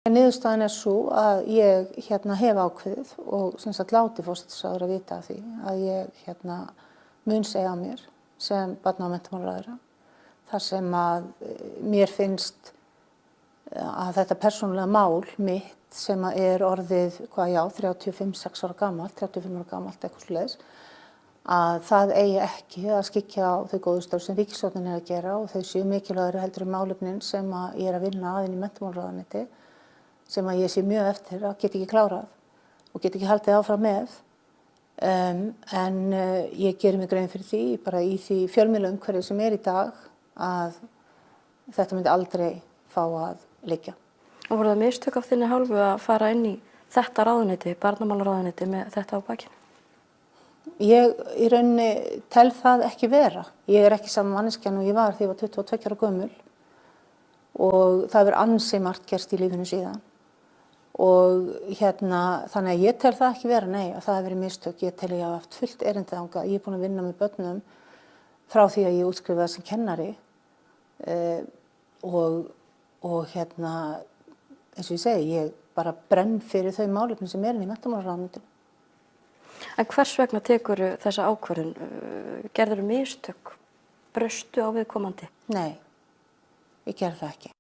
Niðurstaðan sú að ég hef ákveðið og sem sagt láti forsætisráðherra vita af því að ég mun segja af mér sem barna- og menntamálaráðherra þar sem að mér finnst að þetta persónulega mál mitt sem er orðið, 35-6 ára gamalt, 35 ára gamalt, eitthvað svoleiðis, að það eigi ekki að skyggja á þau góðu störf sem ríkisstjórnin er að gera og þau séu mikilvægari heldur en málefnin sem að ég er að vinna að inn í menntamálaráðuneyti sem að ég sé mjög eftir að geta ekki klárað og geta ekki haldið áfram með. En ég geri mig grein fyrir því, bara í því fjölmiðlaumhverfi sem er í dag, að þetta myndi aldrei fá að liggja. Og voru það mistök af þinni hálfu að fara inn í þetta ráðuneyti, barnamálaráðuneyti, með þetta á bakinu? Ég í rauninni tel það ekki vera. Ég er ekki sama manneskjan og ég var þegar ég var 22 ára gömul og það hefur ansi margt gerst í lífinu síðan. Og þannig að ég tel það ekki vera, nei, að það hefur verið mistök. Ég tel ég hafa haft fullt erindi þangað. Ég er búin að vinna með börnum frá því að ég útskrifaði sem kennari og eins og ég segi, ég bara brenn fyrir þau málefni sem er inn í menntamálaráðuneytinu. En hvers vegna tekur þessa ákvörðun? Gerðirðu mistök? Braustu á viðkomandi? Nei, ég gerði það ekki.